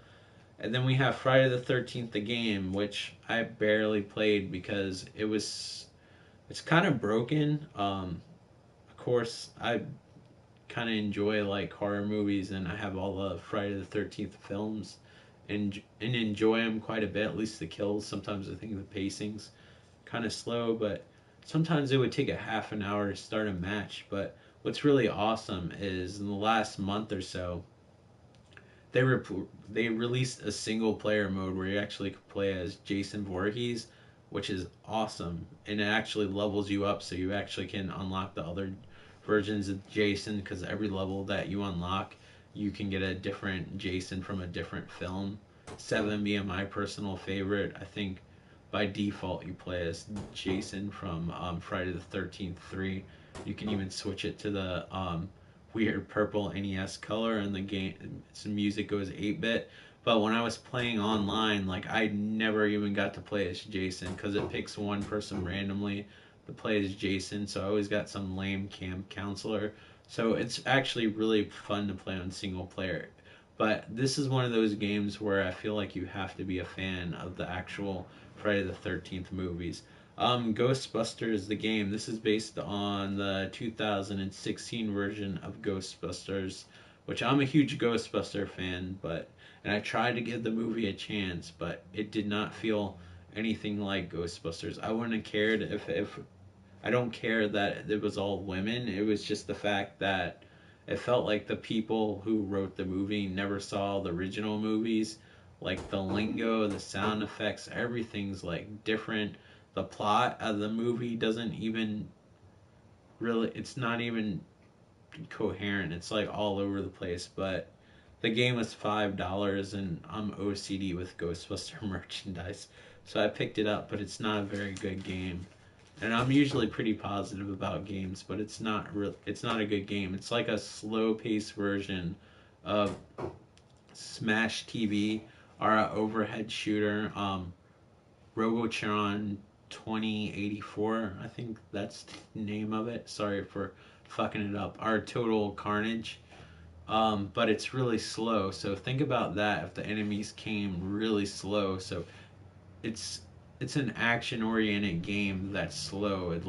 And then we have Friday the 13th, the game, which I barely played because it's kind of broken. Of course, I kind of enjoy like horror movies, and I have all the Friday the 13th films, and enjoy them quite a bit. At least the kills. Sometimes I think the pacing's kind of slow, but sometimes it would take a half an hour to start a match. But what's really awesome is in the last month or so, they released a single player mode where you actually could play as Jason Voorhees, which is awesome, and it actually levels you up so you actually can unlock the other versions of Jason, because every level that you unlock, you can get a different Jason from a different film. Seven being my personal favorite. I think by default you play as Jason from Friday the 13th 3. You can even switch it to the weird purple NES color, and the game, some music goes 8-bit. But when I was playing online, like I never even got to play as Jason because it picks one person randomly to play as Jason. So I always got some lame camp counselor. So it's actually really fun to play on single player. But this is one of those games where I feel like you have to be a fan of the actual Friday the 13th movies. Ghostbusters, the game. This is based on the 2016 version of Ghostbusters, which I'm a huge Ghostbuster fan, but and I tried to give the movie a chance, but it did not feel anything like Ghostbusters. I wouldn't have cared if I don't care that it was all women. It was just the fact that it felt like the people who wrote the movie never saw the original movies. Like the lingo, the sound effects, everything's like different. The plot of the movie doesn't even really, it's not even coherent. It's like all over the place. But the game was $5, and I'm OCD with Ghostbuster merchandise, so I picked it up. But it's not a very good game, and I'm usually pretty positive about games, but it's not real. It's not a good game. It's like a slow-paced version of Smash TV or a overhead shooter. Robotron 2084, I think that's the name of it. Sorry for fucking it up. Our Total Carnage. But it's really slow. So think about that if the enemies came really slow. So it's it's an action oriented game that's slow.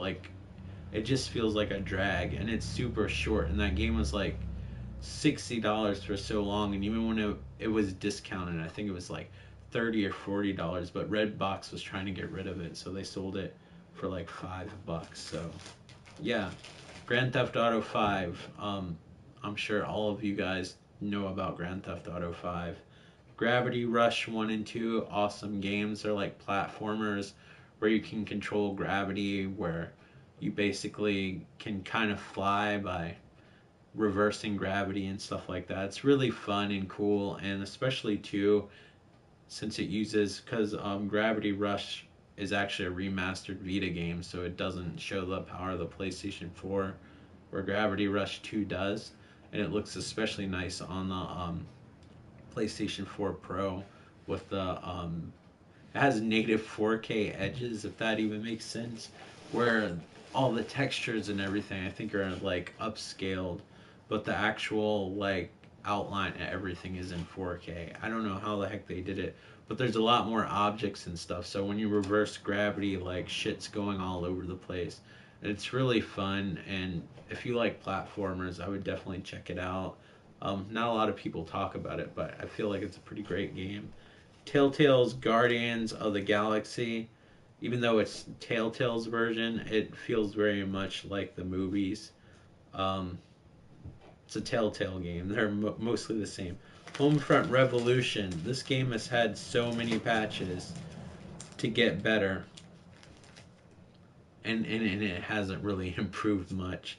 It just feels like a drag, and it's super short. And that game was like $60 for so long, and even when it was discounted, I think it was like $30 or $40. But Redbox was trying to get rid of it, so they sold it for like $5. So yeah, Grand Theft Auto 5. I'm sure all of you guys know about Grand Theft Auto 5. Gravity Rush 1 and 2, awesome games. They're like platformers where you can control gravity, where you basically can kind of fly by reversing gravity and stuff like that. It's really fun and cool, and especially too since it uses, because Gravity Rush is actually a remastered Vita game, so it doesn't show the power of the PlayStation 4 where Gravity Rush 2 does, and it looks especially nice on the PlayStation 4 Pro with the it has native 4K edges, if that even makes sense, where all the textures and everything I think are like upscaled, but the actual like outline and everything is in 4K. I don't know how the heck they did it, but there's a lot more objects and stuff. So when you reverse gravity, like shit's going all over the place. And it's really fun, and if you like platformers, I would definitely check it out. Not a lot of people talk about it, but I feel like it's a pretty great game. Telltale's Guardians of the Galaxy, even though it's Telltale's version, it feels very much like the movies. Um, it's a Telltale game. They're mostly the same. Homefront Revolution. This game has had so many patches to get better, and it hasn't really improved much.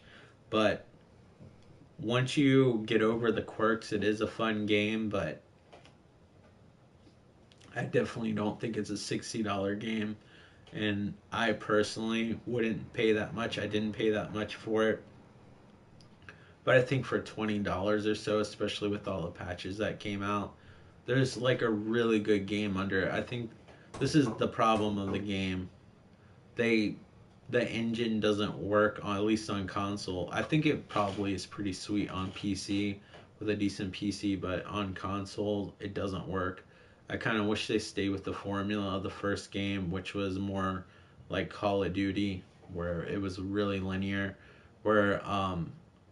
But once you get over the quirks, it is a fun game, but I definitely don't think it's a $60 game. And I personally wouldn't pay that much. I didn't pay that much for it. But I think for $20 or so, especially with all the patches that came out, There's like a really good game under it. I think this is the problem of the game. They the engine doesn't work on, at least on console. I think it probably is pretty sweet on PC with a decent PC, but on console it doesn't work. I kind of wish they stayed with the formula of the first game, which was more like Call of Duty, where it was really linear, where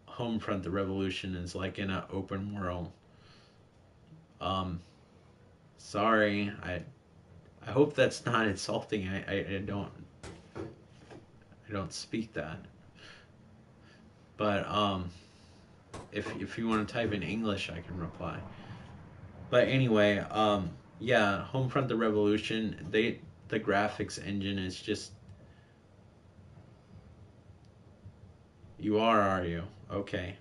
Homefront: The Revolution is like in an open world. Um, Sorry, I hope that's not insulting. I don't speak that. But if you want to type in English, I can reply. But anyway, yeah, Homefront: The Revolution. The graphics engine is just. You are you? Okay.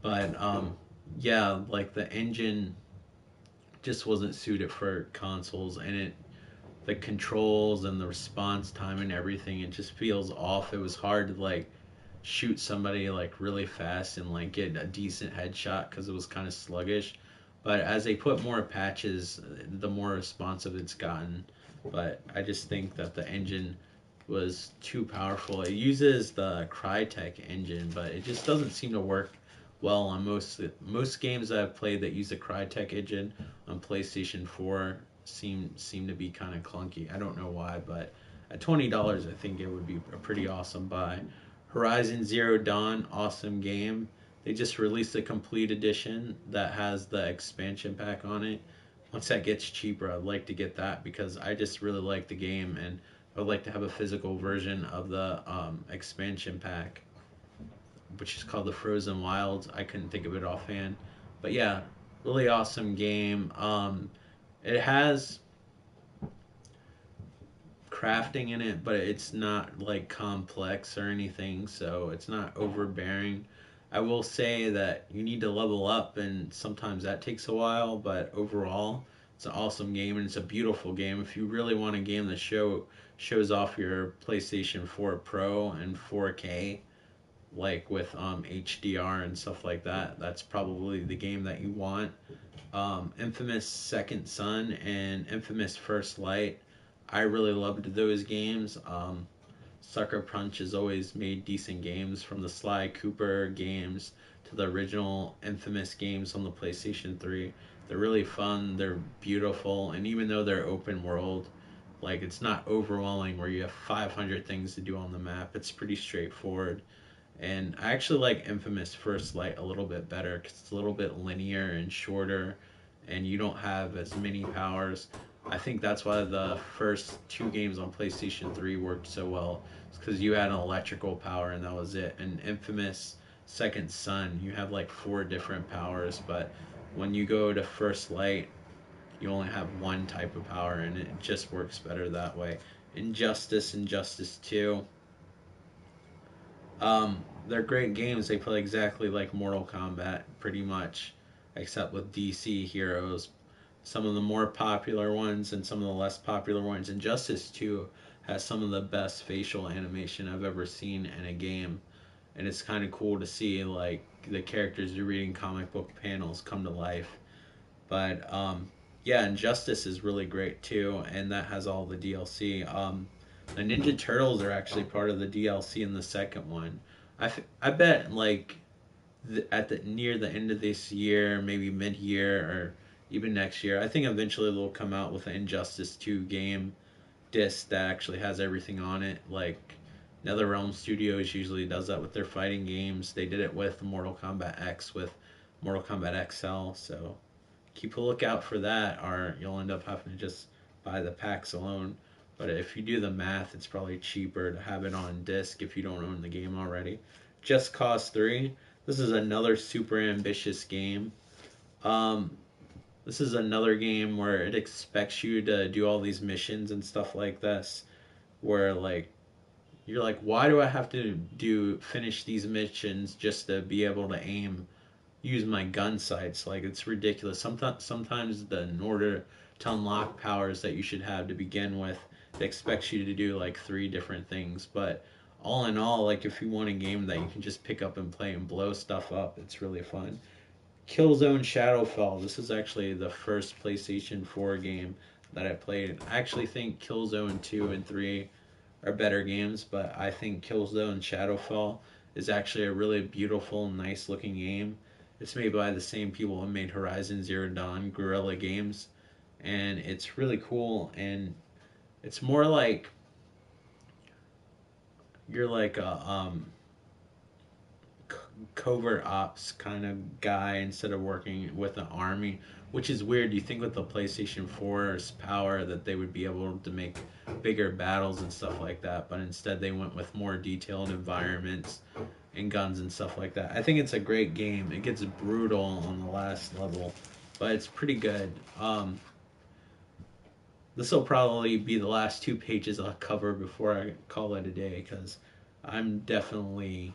But yeah, like the engine just wasn't suited for consoles, and the controls and the response time and everything, it just feels off. It was hard to like shoot somebody like really fast and like get a decent headshot because it was kind of sluggish. But as they put more patches, the more responsive it's gotten. But I just think that the engine was too powerful. It uses the Crytek engine, but it just doesn't seem to work well on most games I've played that use the Crytek engine on PlayStation 4 seem to be kind of clunky. I don't know why, but at $20, I think it would be a pretty awesome buy. Horizon Zero Dawn, awesome game. They just released a complete edition that has the expansion pack on it. Once that gets cheaper, I'd like to get that because I just really like the game and I would like to have a physical version of the expansion pack, which is called the Frozen Wilds. I couldn't think of it offhand, but yeah, really awesome game. It has crafting in it, but it's not like complex or anything, so it's not overbearing. I will say that you need to level up, and sometimes that takes a while, but overall, it's an awesome game and it's a beautiful game. If you really want a game that shows off your PlayStation 4 Pro and 4K, like with HDR and stuff like that, that's probably the game that you want. Infamous Second Son and Infamous First Light, I really loved those games. Sucker Punch has always made decent games, from the Sly Cooper games to the original Infamous games on the PlayStation 3. They're really fun, they're beautiful, and even though they're open world, like it's not overwhelming where you have 500 things to do on the map. It's pretty straightforward. And I actually like Infamous First Light a little bit better because it's a little bit linear and shorter, and you don't have as many powers. I think that's why the first two games on PlayStation 3 worked so well. It's because you had an electrical power and that was it. And Infamous Second Son, you have like four different powers, but when you go to First Light, you only have one type of power, and it just works better that way. Injustice 2. They're great games. They play exactly like Mortal Kombat, pretty much, except with DC heroes. Some of the more popular ones and some of the less popular ones. Injustice 2 has some of the best facial animation I've ever seen in a game. And it's kind of cool to see like the characters you're reading comic book panels come to life. But yeah, Injustice is really great too, and that has all the DLC. The Ninja Turtles are actually part of the DLC in the second one. I bet like at the near the end of this year, maybe mid year or even next year, I think eventually they'll come out with an Injustice 2 game disc that actually has everything on it. Like NetherRealm Studios usually does that with their fighting games. They did it with Mortal Kombat X with Mortal Kombat XL, so keep a lookout for that, or you'll end up having to just buy the packs alone. But if you do the math, it's probably cheaper to have it on disc if you don't own the game already. Just Cause 3. This is another super ambitious game. Um, this is another game where it expects you to do all these missions and stuff like this. Where like you're like, why do I have to finish these missions just to be able to use my gun sights? Like it's ridiculous. Sometimes in order to unlock powers that you should have to begin with, it expects you to do like three different things. But all in all, like if you want a game that you can just pick up and play and blow stuff up, it's really fun. Killzone Shadowfall. This is actually the first PlayStation 4 game that I played. I actually think Killzone 2 and 3 are better games, but I think Killzone Shadowfall is actually a really beautiful, nice looking game. It's made by the same people who made Horizon Zero Dawn, Guerrilla Games, and it's really cool. And it's more like you're like a covert ops kind of guy instead of working with an army, which is weird. You think with the PlayStation 4's power that they would be able to make bigger battles and stuff like that, but instead they went with more detailed environments and guns and stuff like that. I think it's a great game. It gets brutal on the last level, but it's pretty good. This will probably be the last 2 pages I'll cover before I call it a day because I'm definitely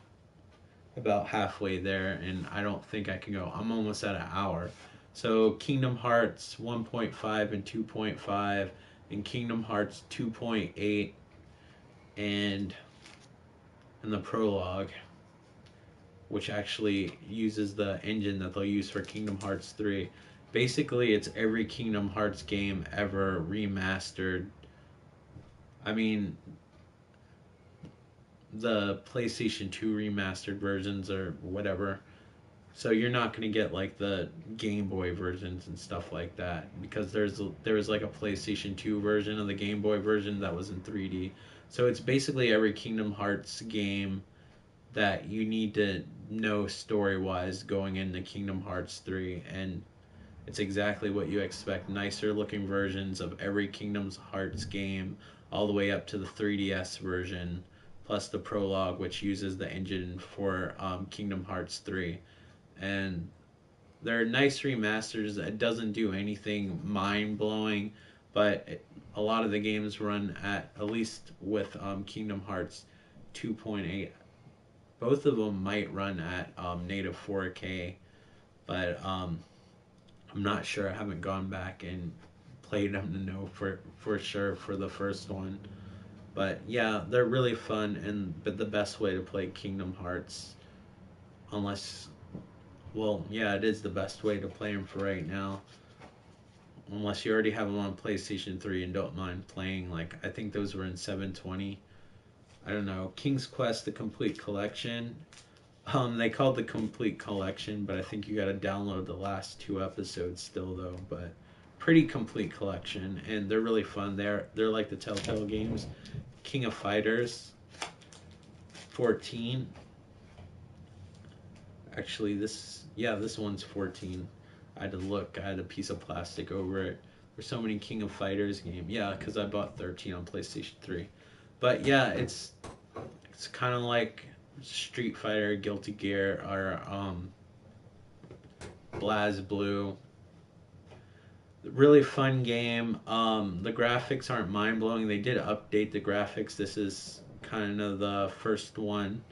about halfway there, and I don't think I can go. I'm almost at an hour. So Kingdom Hearts 1.5 and 2.5, and Kingdom Hearts 2.8, and the prologue, which actually uses the engine that they'll use for Kingdom Hearts 3. Basically, it's every Kingdom Hearts game ever remastered. I mean, the PlayStation 2 remastered versions or whatever. So you're not going to get like the Game Boy versions and stuff like that because there was like a PlayStation 2 version of the Game Boy version that was in 3D. So it's basically every Kingdom Hearts game that you need to know story-wise going into Kingdom Hearts 3, and it's exactly what you expect. Nicer looking versions of every Kingdom Hearts game all the way up to the 3DS version plus the prologue, which uses the engine for Kingdom Hearts 3. And they're nice remasters. It doesn't do anything mind blowing, but a lot of the games run at least with Kingdom Hearts 2.8. Both of them might run at native 4K, but I'm not sure. I haven't gone back and played them to know for sure for the first one. But yeah, they're really fun, and but the best way to play Kingdom Hearts, unless, well, yeah, it is the best way to play them for right now. Unless you already have them on PlayStation 3 and don't mind playing, like, I think those were in 720. I don't know. King's Quest, the complete collection. They called the complete collection, but I think you gotta download the last 2 episodes still, though. But pretty complete collection, and they're really fun. They're like the Telltale games. King of Fighters 14. Actually, this one's 14. I had to look. I had a piece of plastic over it. There's so many King of Fighters game. Yeah, because I bought 13 on PlayStation 3. But yeah, it's kind of like Street Fighter, Guilty Gear, or BlazBlue. Really fun game. The graphics aren't mind blowing. They did update the graphics. This is kind of the first one.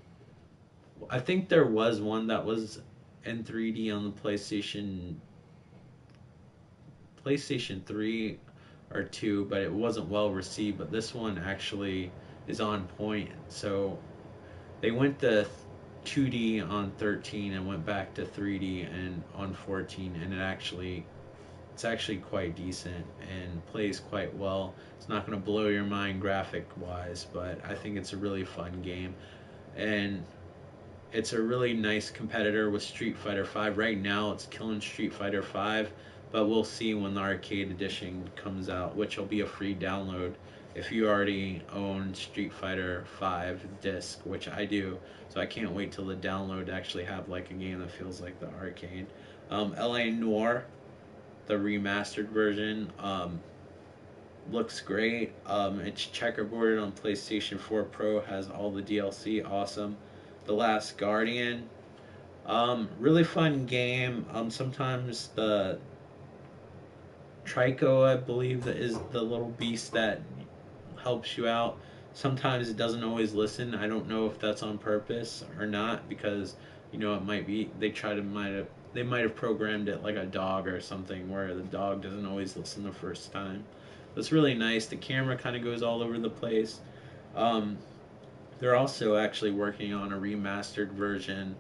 I think there was one that was in 3D on the PlayStation 3 or 2, but it wasn't well received. But this one actually is on point. So they went to 2D on 13 and went back to 3D and on 14, and it's actually quite decent and plays quite well. It's not going to blow your mind graphic wise, but I think it's a really fun game, and it's a really nice competitor with Street Fighter 5. Right now, it's killing Street Fighter 5, but we'll see when the arcade edition comes out, which will be a free download if you already own Street Fighter 5 disc, which I do. So I can't wait till the download to actually have like a game that feels like the arcade. LA Noir, the remastered version, looks great. It's checkerboarded on PlayStation 4 Pro, has all the DLC, awesome. The Last Guardian, really fun game. Sometimes the Trico, I believe, that is the little beast that helps you out. Sometimes it doesn't always listen. I don't know if that's on purpose or not because it might be they might have programmed it like a dog or something where the dog doesn't always listen the first time. It's really nice. The camera kind of goes all over the place. Um, they're also actually working on a remastered version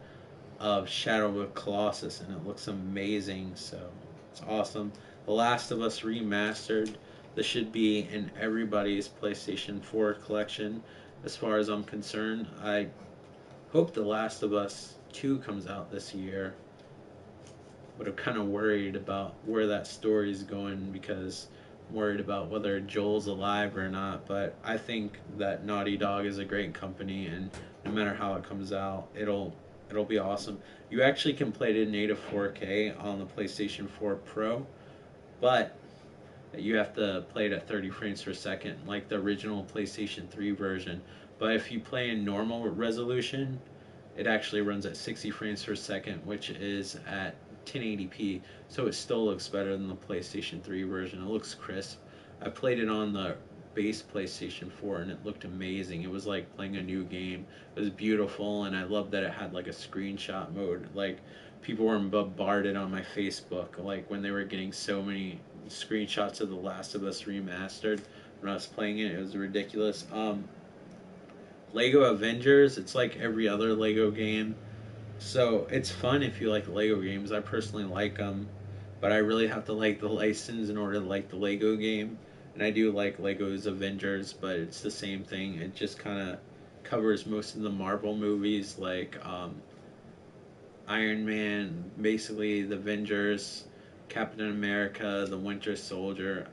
of Shadow of the Colossus, and it looks amazing. So it's awesome. The Last of Us remastered. This should be in everybody's PlayStation 4 collection, as far as I'm concerned. I hope The Last of Us 2 comes out this year, but I'm kind of worried about where that story is going because I'm worried about whether Joel's alive or not. But I think that Naughty Dog is a great company, and no matter how it comes out, it'll be awesome. You actually can play it in native 4K on the PlayStation 4 Pro, but you have to play it at 30 frames per second, like the original PlayStation 3 version. But if you play in normal resolution, it actually runs at 60 frames per second, which is at 1080p. So it still looks better than the PlayStation 3 version. It looks crisp. I played it on the base PlayStation 4 and it looked amazing. It was like playing a new game. It was beautiful, and I loved that it had like a screenshot mode. Like, people were bombarded on my Facebook like when they were getting so many screenshots of The Last of Us remastered when I was playing it. It was ridiculous. Lego Avengers, it's like every other Lego game. So it's fun if you like Lego games. I personally like them, but I really have to like the license in order to like the Lego game. And I do like Lego's Avengers, but it's the same thing. It just kind of covers most of the Marvel movies, like Iron Man, basically the Avengers, Captain America, the Winter Soldier.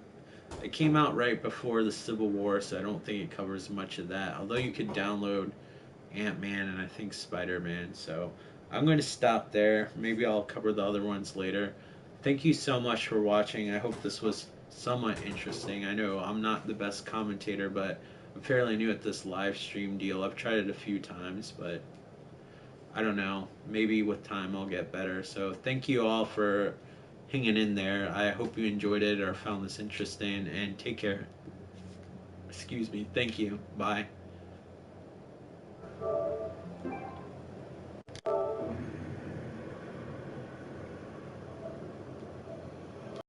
It came out right before the Civil War, so I don't think it covers much of that. Although you could download Ant-Man and I think Spider-Man. So I'm going to stop there. Maybe I'll cover the other ones later. Thank you so much for watching. I hope this was somewhat interesting. I know I'm not the best commentator, but I'm fairly new at this live stream deal. I've tried it a few times, but I don't know. Maybe with time I'll get better. So thank you all for hanging in there. I hope you enjoyed it or found this interesting, and take care. Excuse me. Thank you. Bye.